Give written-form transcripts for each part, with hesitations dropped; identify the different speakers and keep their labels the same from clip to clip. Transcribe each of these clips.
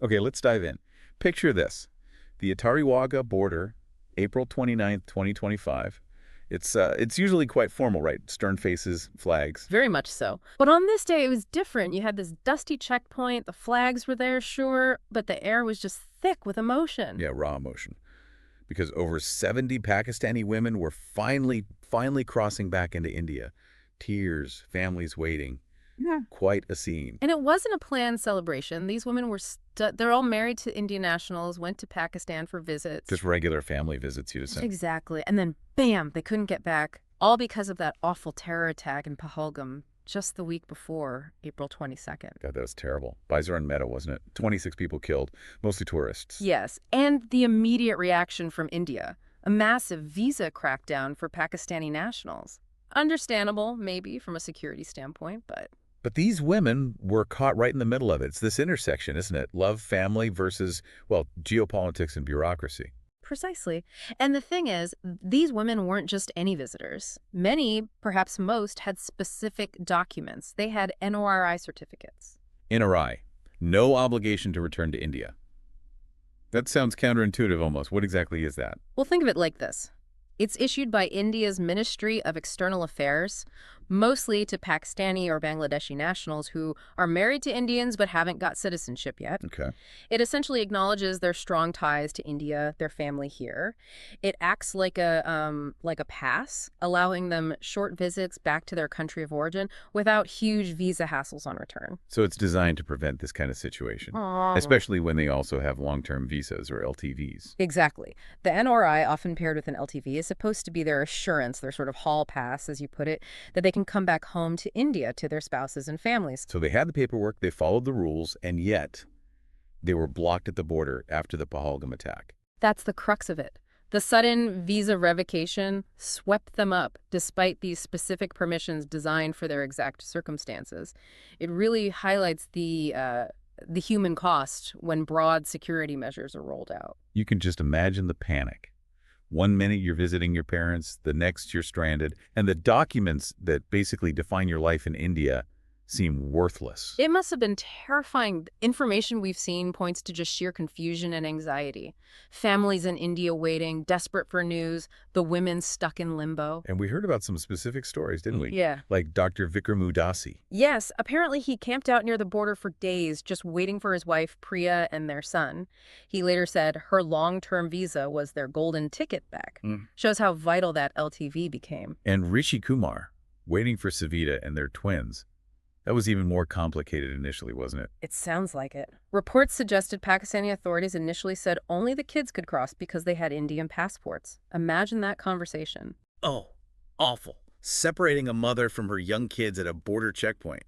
Speaker 1: Okay, let's dive in. Picture this. The Attari-Wagah border, April 29th, 2025. It's usually quite formal, right? Stern faces, flags.
Speaker 2: Very much so. But on this day, it was different. You had this dusty checkpoint. The flags were there, sure, but the air was just thick with emotion.
Speaker 1: Yeah, raw emotion. Because over 70 Pakistani women were finally crossing back into India. Tears, families waiting.
Speaker 2: Yeah.
Speaker 1: Quite a scene.
Speaker 2: And it wasn't a planned celebration. These women were, they're all married to Indian nationals, went to Pakistan for visits.
Speaker 1: Just regular family visits, you'd say.
Speaker 2: Exactly. And then, bam, they couldn't get back. All because of that awful terror attack in Pahalgam just the week before, April 22nd.
Speaker 1: God, that was terrible. Bizaran Mehta, wasn't it? 26 people killed, mostly tourists.
Speaker 2: Yes, and the immediate reaction from India, a massive visa crackdown for Pakistani nationals. Understandable, maybe, from a security standpoint, but...
Speaker 1: But these women were caught right in the middle of it. It's this intersection, isn't it? Love, family versus, well, geopolitics and bureaucracy.
Speaker 2: Precisely. And the thing is, these women weren't just any visitors. Many, perhaps most, had specific documents. They had NORI certificates.
Speaker 1: NRI, no obligation to return to India. That sounds counterintuitive almost. What exactly is that?
Speaker 2: Well, think of it like this. It's issued by India's Ministry of External Affairs, mostly to Pakistani or Bangladeshi nationals who are married to Indians but haven't got citizenship yet.
Speaker 1: Okay.
Speaker 2: It essentially acknowledges their strong ties to India, their family here. It acts like a pass, allowing them short visits back to their country of origin without huge visa hassles on return.
Speaker 1: So it's designed to prevent this kind of situation, especially when they also have long-term visas or LTVs.
Speaker 2: Exactly. The NORI, often paired with an LTV, is supposed to be their assurance, their sort of hall pass, as you put it, that they can come back home to India to their spouses and families.
Speaker 1: So they had the paperwork, they followed the rules, and yet they were blocked at the border after the Pahalgam attack.
Speaker 2: That's the crux of it. The sudden visa revocation swept them up, despite these specific permissions designed for their exact circumstances. It really highlights the human cost when broad security measures are rolled out.
Speaker 1: You can just imagine the panic. One minute you're visiting your parents, the next you're stranded, and the documents that basically define your life in India seem worthless.
Speaker 2: It must have been terrifying. The information we've seen points to just sheer confusion and anxiety. Families in India waiting, desperate for news, the women stuck in limbo.
Speaker 1: And we heard about some specific stories, didn't we?
Speaker 2: Yeah.
Speaker 1: Like Dr. Vikram Udasi.
Speaker 2: Yes, apparently he camped out near the border for days just waiting for his wife, Priya, and their son. He later said her long-term visa was their golden ticket back. Shows how vital that LTV became.
Speaker 1: And Rishi Kumar, waiting for Savita and their twins. That was even more complicated initially, wasn't it?
Speaker 2: It sounds like it. Reports suggested Pakistani authorities initially said only the kids could cross because they had Indian passports. Imagine that conversation.
Speaker 3: Oh, awful. Separating a mother from her young kids at a border checkpoint.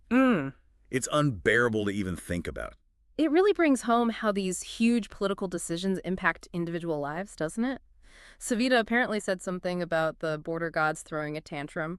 Speaker 3: It's unbearable to even think about.
Speaker 2: It really brings home how these huge political decisions impact individual lives, doesn't it? Savita apparently said something about the border gods throwing a tantrum.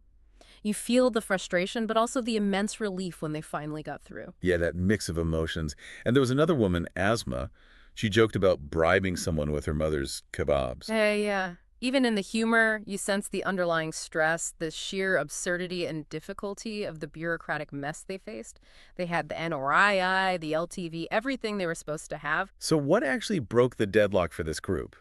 Speaker 2: You feel the frustration, but also the immense relief when they finally got through.
Speaker 1: Yeah, that mix of emotions. And there was another woman, Asma. She joked about bribing someone with her mother's kebabs.
Speaker 2: Yeah. Even in the humor, you sense the underlying stress, the sheer absurdity and difficulty of the bureaucratic mess they faced. They had the NORI, the LTV, everything they were supposed to have.
Speaker 1: So what actually broke the deadlock for this group?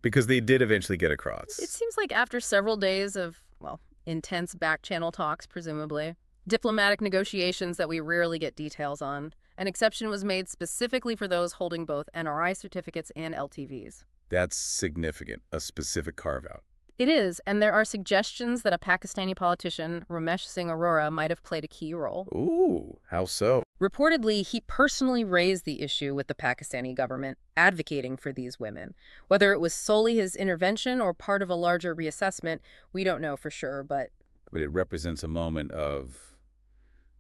Speaker 1: Because they did eventually get across.
Speaker 2: It seems like after several days of, well, intense back-channel talks, presumably, diplomatic negotiations that we rarely get details on, an exception was made specifically for those holding both NRI certificates and LTVs.
Speaker 1: That's significant, a specific carve-out.
Speaker 2: It is, and there are suggestions that a Pakistani politician, Ramesh Singh Arora, might have played a key role.
Speaker 1: Ooh, how so?
Speaker 2: Reportedly, he personally raised the issue with the Pakistani government, advocating for these women. Whether it was solely his intervention or part of a larger reassessment, we don't know for sure, but
Speaker 1: it represents a moment of,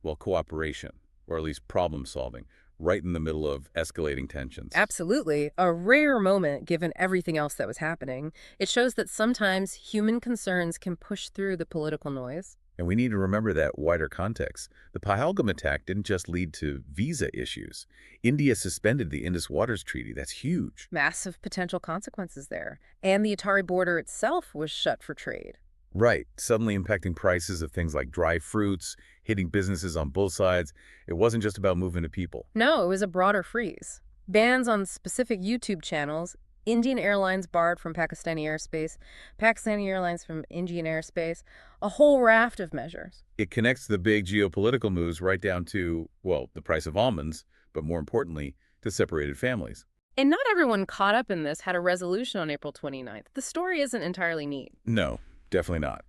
Speaker 1: well, cooperation, or at least problem-solving, right in the middle of escalating tensions.
Speaker 2: Absolutely. A rare moment given everything else that was happening. It shows that sometimes human concerns can push through the political noise.
Speaker 1: And we need to remember that wider context. The Pahalgam attack didn't just lead to visa issues. India suspended the Indus Waters Treaty. That's huge.
Speaker 2: Massive potential consequences there. And the Attari border itself was shut for trade.
Speaker 1: Right, suddenly impacting prices of things like dry fruits, hitting businesses on both sides. It wasn't just about moving of people.
Speaker 2: No, it was a broader freeze. Bans on specific YouTube channels, Indian Airlines barred from Pakistani airspace, Pakistani Airlines from Indian airspace, a whole raft of measures.
Speaker 1: It connects the big geopolitical moves right down to, well, the price of almonds, but more importantly, to separated families.
Speaker 2: And not everyone caught up in this had a resolution on April 29th. The story isn't entirely neat.
Speaker 1: No, definitely not.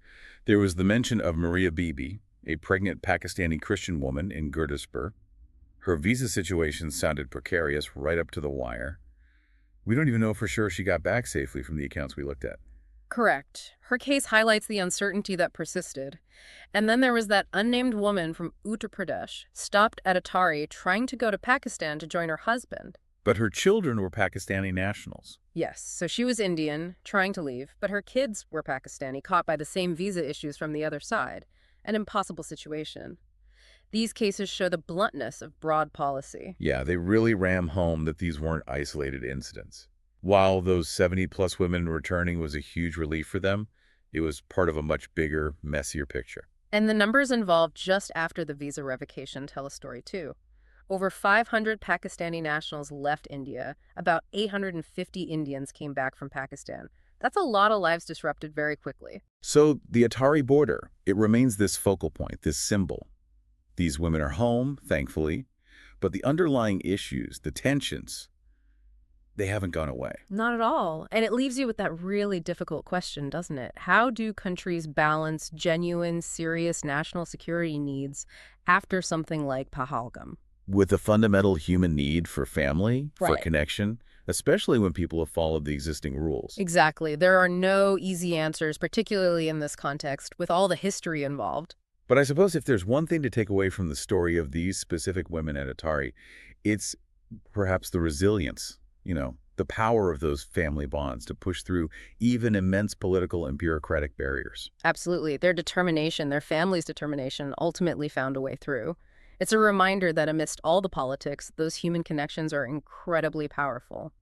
Speaker 1: There was the mention of Maria Bibi, a pregnant Pakistani Christian woman in Gurdaspur. Her visa situation sounded precarious right up to the wire. We don't even know for sure she got back safely from the accounts we looked at.
Speaker 2: Correct. Her case highlights the uncertainty that persisted. And then there was that unnamed woman from Uttar Pradesh, stopped at Attari trying to go to Pakistan to join her husband.
Speaker 1: But her children were Pakistani nationals.
Speaker 2: Yes, so she was Indian, trying to leave, but her kids were Pakistani, caught by the same visa issues from the other side. An impossible situation. These cases show the bluntness of broad policy.
Speaker 1: Yeah, they really ram home that these weren't isolated incidents. While those 70-plus women returning was a huge relief for them, it was part of a much bigger, messier picture.
Speaker 2: And the numbers involved just after the visa revocation tell a story too. Over 500 Pakistani nationals left India. About 850 Indians came back from Pakistan. That's a lot of lives disrupted very quickly.
Speaker 1: So the Attari border, it remains this focal point, this symbol. These women are home, thankfully, but the underlying issues, the tensions, they haven't gone away.
Speaker 2: Not at all. And it leaves you with that really difficult question, doesn't it? How do countries balance genuine, serious national security needs after something like Pahalgam?
Speaker 1: With a fundamental human need for family, for
Speaker 2: Right.
Speaker 1: connection, especially when people have followed the existing rules.
Speaker 2: Exactly. There are no easy answers, particularly in this context, with all the history involved.
Speaker 1: But I suppose if there's one thing to take away from the story of these specific women at Attari, it's perhaps the resilience, the power of those family bonds to push through even immense political and bureaucratic barriers.
Speaker 2: Absolutely. Their determination, their family's determination, ultimately found a way through. It's a reminder that amidst all the politics, those human connections are incredibly powerful.